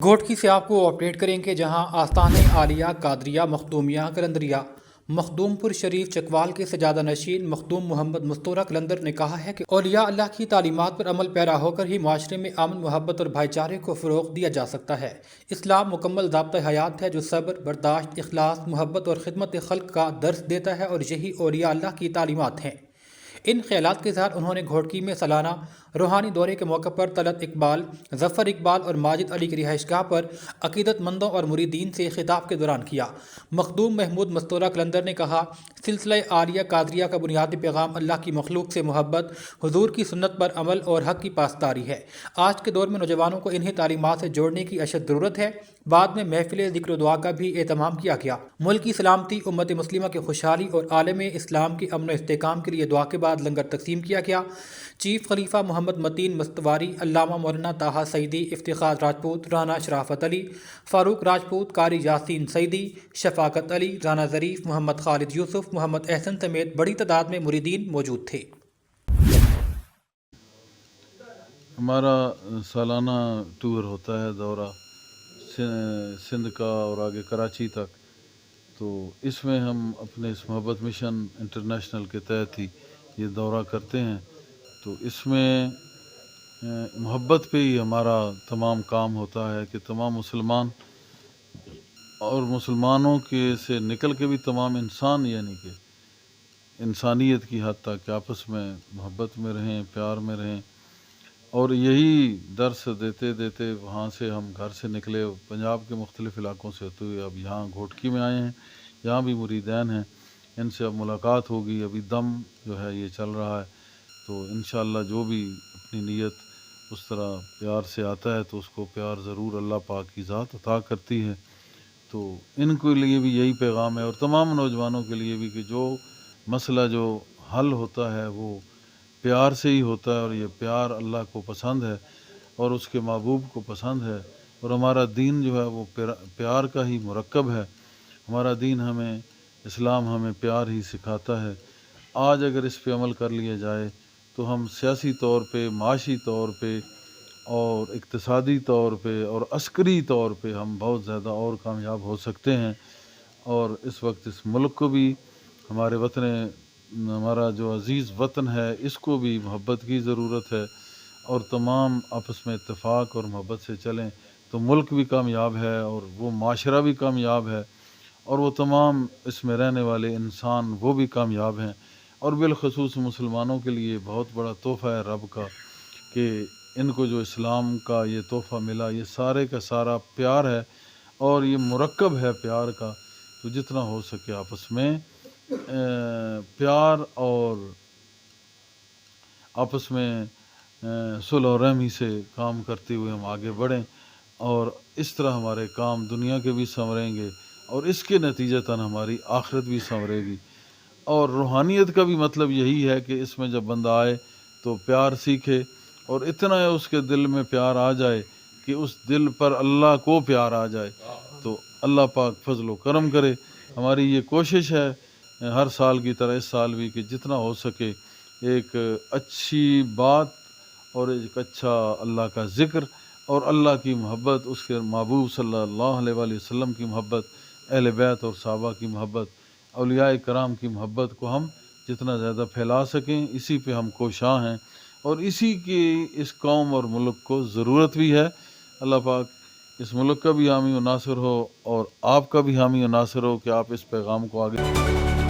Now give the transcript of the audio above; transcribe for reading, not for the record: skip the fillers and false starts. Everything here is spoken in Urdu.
گھوٹکی سے آپ کو اپڈیٹ کریں کہ جہاں آستان عالیہ قادریہ مخدومیہ قلندریہ مخدوم پور شریف چکوال کے سجادہ نشین مخدوم محمد مستورہ قلندر نے کہا ہے کہ اولیاء اللہ کی تعلیمات پر عمل پیرا ہو کر ہی معاشرے میں امن محبت اور بھائی چارے کو فروغ دیا جا سکتا ہے۔ اسلام مکمل ضابطۂ حیات ہے جو صبر، برداشت، اخلاص، محبت اور خدمت خلق کا درس دیتا ہے اور یہی اولیاء اللہ کی تعلیمات ہیں۔ ان خیالات کے ساتھ انہوں نے گھوٹکی میں سالانہ روحانی دورے کے موقع پر طلعت اقبال، ظفر اقبال اور ماجد علی کی رہائش گاہ پر عقیدت مندوں اور مریدین سے خطاب کے دوران کیا۔ مخدوم محمود مستورہ قلندر نے کہا، سلسلہ عالیہ قادریہ کا بنیادی پیغام اللہ کی مخلوق سے محبت، حضور کی سنت پر عمل اور حق کی پاسداری ہے۔ آج کے دور میں نوجوانوں کو انہی تعلیمات سے جوڑنے کی اشد ضرورت ہے۔ بعد میں محفل ذکر و دعا کا بھی اہتمام کیا گیا۔ ملک کی سلامتی، امت مسلمہ کی خوشحالی اور عالم اسلام کی امن و استحکام کے لیے دعا کے بعد لنگر تقسیم کیا گیا۔ چیف خلیفہ محمد متین مستواری، علامہ مولانا طاہا سعیدی، افتخار راجپوت، رانا شرافت علی، فاروق راجپوت، قاری یاسین سعیدی، شفاقت علی، رانا ظریف، محمد خالد یوسف، محمد احسن سمیت بڑی تعداد میں مریدین موجود تھے۔ ہمارا سالانہ ٹور ہوتا ہے، دورہ سندھ کا اور آگے کراچی تک، تو اس میں ہم اپنے اس محبت مشن انٹرنیشنل کے تحت ہی یہ دورہ کرتے ہیں۔ تو اس میں محبت پہ ہی ہمارا تمام کام ہوتا ہے کہ تمام مسلمان اور مسلمانوں کے سے نکل کے بھی تمام انسان، یعنی کہ انسانیت کی حد تک کہ آپس میں محبت میں رہیں، پیار میں رہیں۔ اور یہی درس دیتے دیتے وہاں سے ہم گھر سے نکلے، پنجاب کے مختلف علاقوں سے ہوتے ہوئے اب یہاں گھوٹکی میں آئے ہیں۔ یہاں بھی مریدین ہیں، ان سے اب ملاقات ہوگی۔ ابھی دم جو ہے یہ چل رہا ہے، تو انشاءاللہ جو بھی اپنی نیت اس طرح پیار سے آتا ہے تو اس کو پیار ضرور اللہ پاک کی ذات عطا کرتی ہے۔ تو ان کے لیے بھی یہی پیغام ہے، اور تمام نوجوانوں کے لیے بھی، کہ جو مسئلہ جو حل ہوتا ہے وہ پیار سے ہی ہوتا ہے، اور یہ پیار اللہ کو پسند ہے اور اس کے محبوب کو پسند ہے، اور ہمارا دین جو ہے وہ پیار کا ہی مرکب ہے۔ ہمارا دین ہمیں، اسلام ہمیں پیار ہی سکھاتا ہے۔ آج اگر اس پہ عمل کر لیا جائے تو ہم سیاسی طور پہ، معاشی طور پہ اور اقتصادی طور پہ اور عسکری طور پہ ہم بہت زیادہ اور کامیاب ہو سکتے ہیں۔ اور اس وقت اس ملک کو بھی، ہمارے وطن، ہمارا جو عزیز وطن ہے، اس کو بھی محبت کی ضرورت ہے، اور تمام آپس میں اتفاق اور محبت سے چلیں تو ملک بھی کامیاب ہے، اور وہ معاشرہ بھی کامیاب ہے، اور وہ تمام اس میں رہنے والے انسان وہ بھی کامیاب ہیں۔ اور بالخصوص مسلمانوں کے لیے بہت بڑا تحفہ ہے رب کا کہ ان کو جو اسلام کا یہ تحفہ ملا، یہ سارے کا سارا پیار ہے، اور یہ مرکب ہے پیار کا۔ تو جتنا ہو سکے آپس میں پیار اور آپس میں صلح و رحمی سے کام کرتے ہوئے ہم آگے بڑھیں، اور اس طرح ہمارے کام دنیا کے بھی سنوریں گے، اور اس کے نتیجتاً ہماری آخرت بھی سنورے گی۔ اور روحانیت کا بھی مطلب یہی ہے کہ اس میں جب بندہ آئے تو پیار سیکھے، اور اتنا اس کے دل میں پیار آ جائے کہ اس دل پر اللہ کو پیار آ جائے، تو اللہ پاک فضل و کرم کرے۔ ہماری یہ کوشش ہے ہر سال کی طرح اس سال بھی کہ جتنا ہو سکے ایک اچھی بات اور ایک اچھا اللہ کا ذکر اور اللہ کی محبت، اس کے محبوب صلی اللہ علیہ وآلہ وسلم کی محبت، اہل بیت اور صحابہ کی محبت، اولیاء کرام کی محبت کو ہم جتنا زیادہ پھیلا سکیں، اسی پہ ہم کوشاں ہیں، اور اسی کی اس قوم اور ملک کو ضرورت بھی ہے۔ اللہ پاک اس ملک کا بھی حامی و ناصر ہو، اور آپ کا بھی حامی و ناصر ہو کہ آپ اس پیغام کو آگے